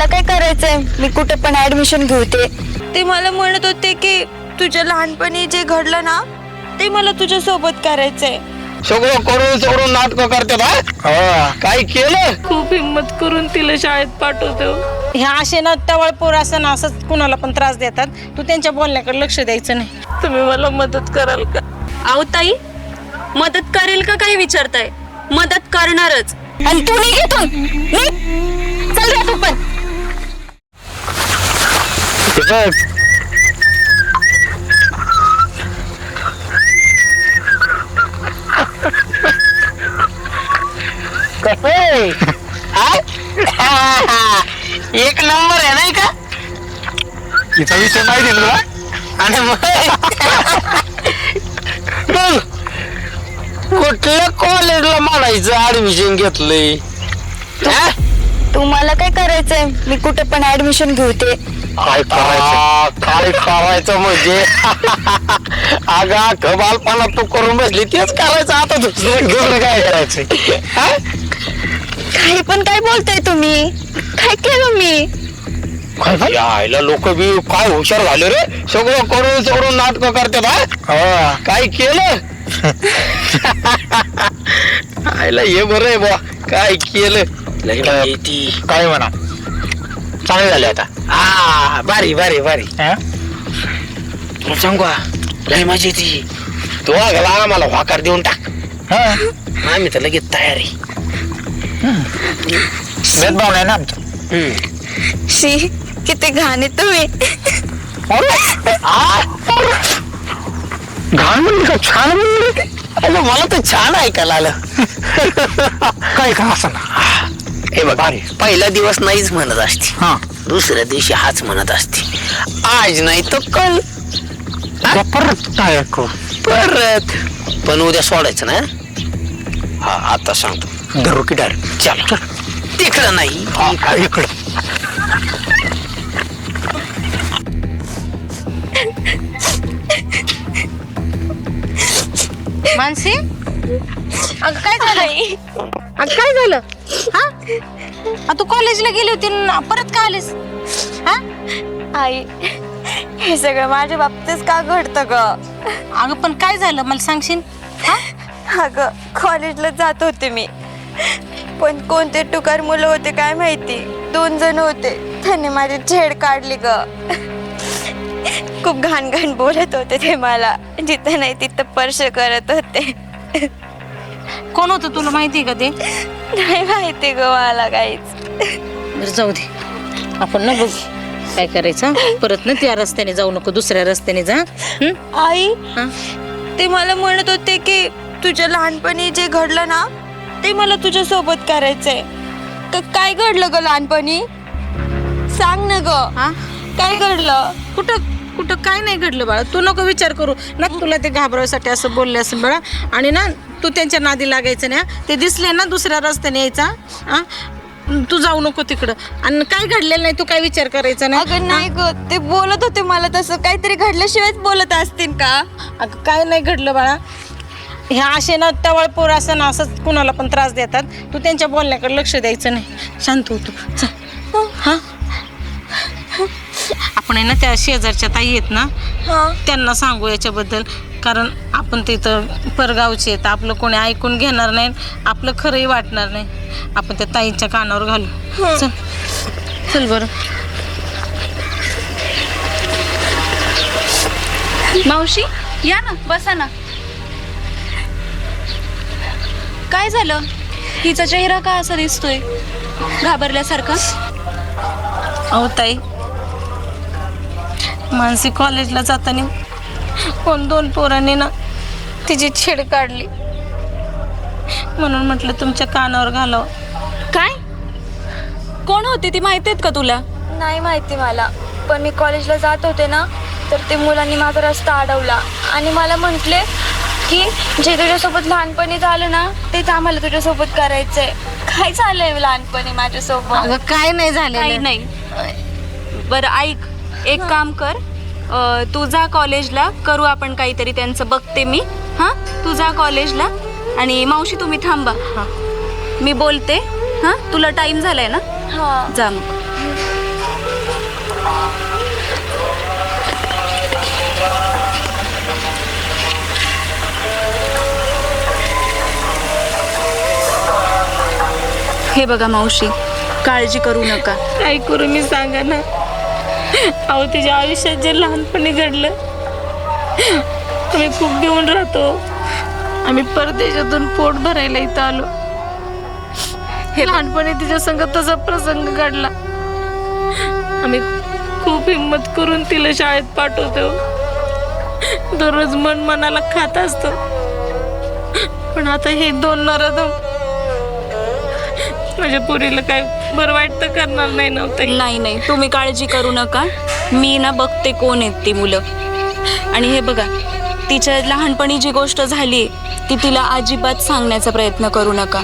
काय करायचंय? मी कुठे पण ऍडमिशन घेते. ते मला म्हणत होते की तुझ्या लहानपणी जे घडलं ना ते मला तुझ्या सोबत करायचंय. सगळं करून सोडून नाटक करतात. काय केलं? खूप हिम्मत करून तिला शाळेत पाठवतो. ह्या असे ना टवळ पोर असं ना असंच कुणाला पण त्रास देतात. तू त्यांच्या बोलण्याकडे लक्ष द्यायचं नाही. तुम्ही मला मदत कराल का? अहो ताई, मदत करेल का काही विचारताय? मदत करणारच. आणि तू नाही घेतून चल रे तू पण. एक नंबर आहे नाही का? हिचा विषय माहिती तुला? आणि मग कुठल्या कॉलेजला म्हणायचं ऍडमिशन घेतलंय? तुम्हाला काय करायचंय? मी कुठे पण ऍडमिशन घेते. काय करायचं म्हणजे अगं बालपणा तू करून बसली तेच करायचं. आता दुसरं काय करायचं? काही पण काय बोलताय तुम्ही? काय केलं मी? यायला लोक बी काय हुशार झाले रे. सगळं करून सोडून नाटक करतात. काय केलं? आयला हे बरं आहे बा. काय केलं? काय म्हणा चांगलं झालं आता. बारी बारी बारी. तुला सांगू का? लय मजा येते. तू गेला आम्हाला वाकार देऊन टाक. आम्ही तर लगेच तयार आहे. भेदभाव नाही ना आमचा. शी किती घाण आहे तुम्ही. घाण म्हणली का छान म्हणली? अरे मला तर छान ऐकायला आलं. काय का असं ना. हे बघ, पहिला दिवस नाहीच म्हणत असते, दुसऱ्या दिवशी हाच म्हणत असते. आज नाही तर कल परत काय परत. पण उद्या सोडायचं ना. हा आता सांगतो. धरू की डायरेक्ट चल तिकडं नाही इकडं. मानसी, अगं काय झालं? अगं काय झालं? हा, तू कॉलेजला गेली होती ना, परत का आलीस? हा आई, हे सगळं माझ्या बाबतीत का घडतं ग? अगं पण काय झालं मला सांगशील? अगं कॉलेजला जात होते मी, पण कोणते टुकार मुलं होते काय माहिती. 2 जण होते, त्यांनी माझी छेड काढली ग. खूप घाण घाण बोलत होते ते मला. जिथं नाही तिथं स्पर्श करत होते. कोण होतं तुला माहिती का ते? नाही माहिती ग मला काहीच. बरं जाऊ दे, आपण ना बघ काय करायचं. परत ना त्या रस्त्याने जाऊ नको, दुसऱ्या रस्त्याने जा. आई, ते मला म्हणत होते की तुझ्या लहानपणी जे घडलं ना ते मला तुझ्या सोबत करायचंय. काय घडलं ग लहानपणी? सांग ना ग. काय घडलं? कुठं काय नाही घडलं बाळा. तू नको विचार करू ना. तुला ते घाबरवायसाठी असं बोलले असं बाळा. आणि ना तू त्यांच्या नादी लागायचं ना. ते दिसले ना दुसऱ्या रस्त्याने यायचा. तू जाऊ नको तिकडं. आणि काय घडलेलं नाही, तू काय विचार करायचा नाही. अगं नाही ग, ते बोलत होते मला तसं काहीतरी घडल्याशिवायच बोलत असतील का? अगं काय नाही घडलं बाळा. ह्या असे ना टवळ पोर असं ना असंच कुणाला पण त्रास देतात. तू त्यांच्या बोलण्याकडे लक्ष द्यायचं नाही. शांत होतो. चल. हां, आपण आहे ना त्या शेजारच्या ताई आहेत ना, त्यांना सांगू याच्याबद्दल. कारण आपण तिथं परगावचे आहेत, आपलं कोणी ऐकून घेणार नाही, आपलं खरंही वाटणार नाही. आपण त्या ताईंच्या कानावर घालू. चल चल बरं. मावशी या ना, बसा ना. काय झालं? हिचा चेहरा का असा दिसतोय घाबरल्यासारखा? अहो ताई, मानसी कॉलेजला जाताना 2 पोरांनी ना तिची छेड काढली. म्हणून म्हटलं तुमच्या कानावर घालावं. काय? कोण होती ती, माहिती आहेत का तुला? नाही माहिती मला, पण मी कॉलेजला जात होते ना तर ते मुलांनी माझा रस्ता अडवला आणि मला म्हटले की जे तुझ्यासोबत लहानपणी झालं ना तेच आम्हाला तुझ्यासोबत करायचंय. काय झालंय लहानपणी माझ्यासोबत? अगं काय नाही झालं. काही नाही. बरं ऐक, एक काम कर, तू जा कॉलेजला, करू आपण काहीतरी त्यांचं, बघते मी. हां, तू जा कॉलेजला. आणि मावशी तुम्ही थांबा, मी बोलते. हां, तुला टाइम झालाय ना? हां, जा मग. हे बघा मावशी, काळजी करू नका. काय करू मी सांगा ना. अहो तिच्या आयुष्यात जे लहानपणी घडलं, आम्ही खूप घेऊन राहतो. आम्ही परदेशातून पोट भरायला इथं आलो. हे लहानपणी तिच्या संग तसा प्रसंग घडला. आम्ही खूप हिंमत करून तिला शाळेत पाठवतो. दररोज मन मनाला खात असतो. पण आता हे 2 नराधम माझ्या पुरीला काय बरं वाईट तर करणार नाही नव्हतं. नाही, तुम्ही काळजी करू नका. मी ना बघते कोण आहेत ती मुलं. आणि हे बघा, तिच्या लहानपणी जी गोष्ट झाली ती तिला अजिबात सांगण्याचा प्रयत्न करू नका.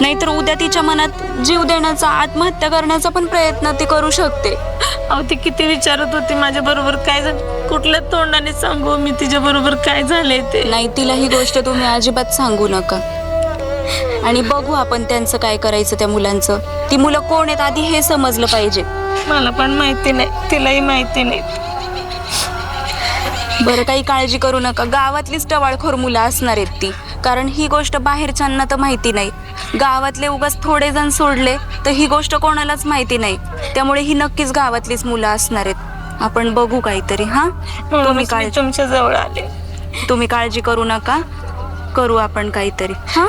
नाहीतर उद्या तिच्या मनात जीव देण्याचा, आत्महत्या करण्याचा पण प्रयत्न ती करू शकते. अहो ती किती विचारत होती माझ्या बरोबर काय झालं. कुठल्या तोंडाने सांगू मी तिच्या बरोबर काय झालंय ते. नाही, तिला ही गोष्ट तुम्ही अजिबात सांगू नका. आणि बघू आपण त्यांचं काय करायचं त्या मुलांचं. ती मुलं कोण आहेत आधी हे समजलं पाहिजे. मला पण माहिती नाही, तिलाही माहिती नाही. बरं, काही काळजी करू नका. गावातलीच टवाळखोर मुलं असणार आहेत ती. कारण ही गोष्ट बाहेरच्यांना तर माहिती नाही. गावातले उगाच थोडे जण सोडले तर ही गोष्ट कोणालाच माहिती नाही. त्यामुळे ही नक्कीच गावातलीच मुलं असणार आहेत. आपण बघू काहीतरी. हा, तुमच्या जवळ आले. तुम्ही काळजी करू नका. करू आपण काहीतरी. हा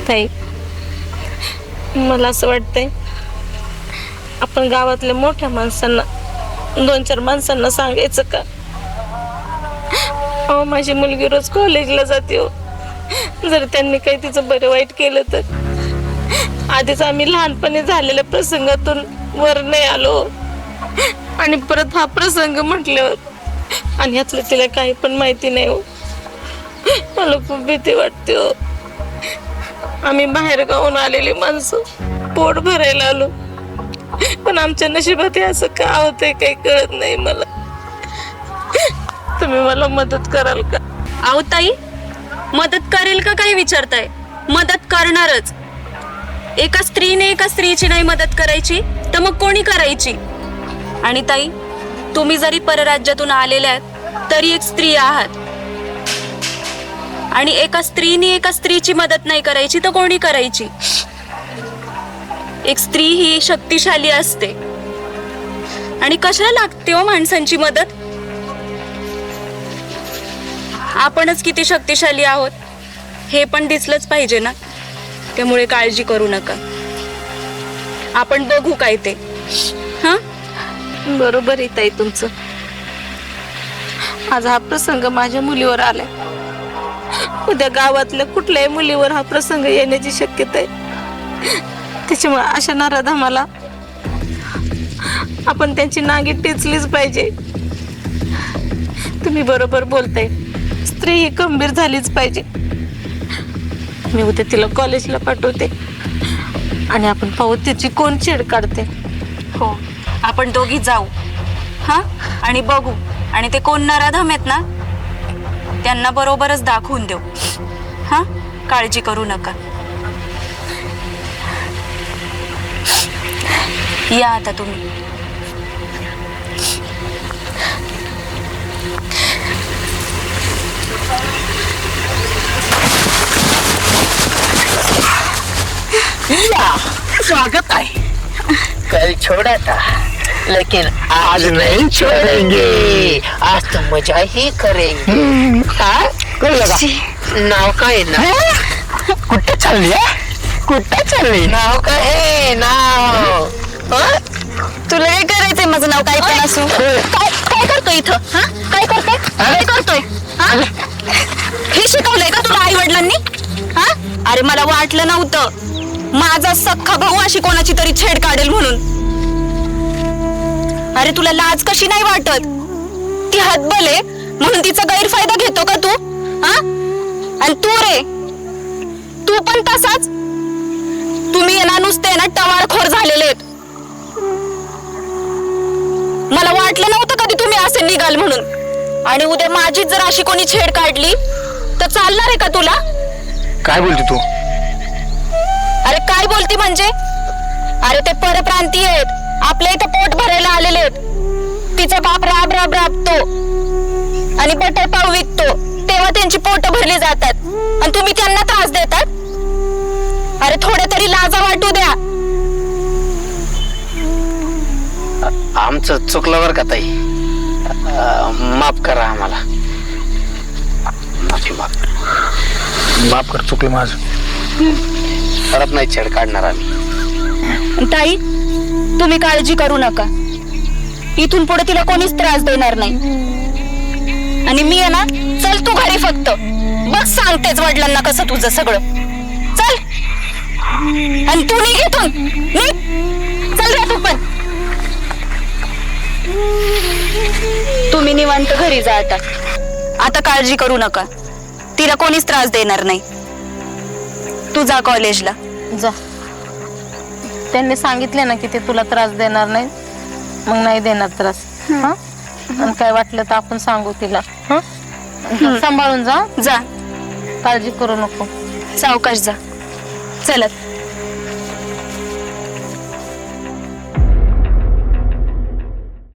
ताई, मला असं वाटतंय आपण गावातल्या मोठ्या माणसांना, 2-4 माणसांना सांगायचं का. अहो माझी मुलगी रोज कॉलेजला जाते हो. जर त्यांनी काही तिचं बरं वाईट केलं तर. आधीच आम्ही लहानपणी झालेल्या प्रसंगातून वर नाही आलो. आणि परत हा प्रसंग म्हटल्यावर, आणि यातलं तिला काही पण माहिती नाही हो. मला खूप भीती वाटते हो. आम्ही बाहेर गावून आलेली माणसं, पोट भरायला आलो. पण आमच्या नशिबात हे असं का होतंय काही कळत नाही मला. तुम्ही मला मदत कराल का. अहो ताई, मदत करेल का काही विचारताय. मदत करणारच. एका स्त्रीने एका स्त्रीची नाही मदत करायची तर मग कोणी करायची. आणि ताई, तुम्ही जरी परराज्यातून आलेल्या आहात तरी एक स्त्री आहात. आणि एका स्त्रीने एका स्त्रीची मदत नाही करायची तर कोणी करायची. एक स्त्री ही शक्तिशाली असते. आणि कशाला लागते हो माणसांची मदत. आपणच किती शक्तिशाली आहोत हे पण दिसलंच पाहिजे ना. त्यामुळे काळजी करू नका. आपण बघू काय ते. हा, बरोबर आहे ताई तुमचं. आज हा प्रसंग माझ्या मुलीवर आलाय. उद्या गावातल्या कुठल्याही मुलीवर हा प्रसंग येण्याची शक्यता आहे. त्याच्यामुळे अशा नराधमाला आपण त्यांची नांगी टेचलीच पाहिजे. तुम्ही बरोबर बोलताय. स्त्री ही गंभीर झालीच पाहिजे. मी उद्या तिला कॉलेजला पाठवते आणि आपण पाहू त्याची कोण छेड काढते. हो, आपण दोघी जाऊ. हा, आणि बघू. आणि ते कोण नराधम आहेत ना त्यांना बरोबरच दाखवून देऊ. हा, काळजी करू नका. या आता तुम्ही. स्वागत आहे. कल छोड़ा था लेकिन आज नहीं छोड़ेंगे. आज तो मजा ही करेंगे. हाँ? नाव काय ना. कुठे चालली. कुठे चालली. नाव काय आहे. नाव तुला काय करायचंय माझं नाव काय पण असो. काय करतोय इथं. हा, काय करतोय. काय करतोय. हा, हे शिकवलंय का तुला आई वडिलांनी. हा, अरे मला वाटलं नव्हतं माझा सख्खा भाऊ अशी कोणाची तरी छेड काढेल म्हणून. अरे तुला लाज कशी नाही वाटत. ती हतबल आहे म्हणून तिचा गैरफायदा घेतो का तू. हा, आणि तू रे, तू पण तसाच. तुम्ही ना नुसते ना टवाळखोर झालेले आहेत. मला वाटलं नव्हतं कधी तुम्ही असे निघाल म्हणून. आणि उद्या माझी जर अशी कोणी छेड काढली तर चालणार आहे का तुला. काय बोलते तू. अरे काय बोलती म्हणजे. अरे ते परप्रांतीय आहेत. आपल्या इथं पोट भरायला आलेले आहेत. तिचा बाप राब राब राबतो आणि बटर पाव विकतो तेव्हा त्यांची पोट भरली जातात आणि तुम्ही त्यांना त्रास देतात. अरे थोड्या तरी लाजा वाटू द्या. आमचं चुकलं बरं का ताई, माफ करा आम्हाला. माफी माफ बाप कर, चुकलं माझं. परत नाही छेड काढणार आम्ही. ताई तुम्ही काळजी करू नका, इथून पुढे तिला कोणीच त्रास देणार नाही. आणि मी आहे ना, चल तू घरी फक्त बघ, सांगतेच वडिलांना कसं तुझं सगळं. चल आणि तू निघ इथून, निघ. चल रे तू पण. तुम्ही निवांत घरी जा आता. आता काळजी करू नका, तिला कोणीच त्रास देणार नाही. तू जा कॉलेजला. जा. त्यांनी सांगितले ना की ते तुला त्रास देणार नाही, मग नाही देणार त्रास. हा, आणि काय वाटलं तर आपण सांगू तिला. हा, सांभाळून जा. जा, काळजी करू नको. सावकाश जा. चलत.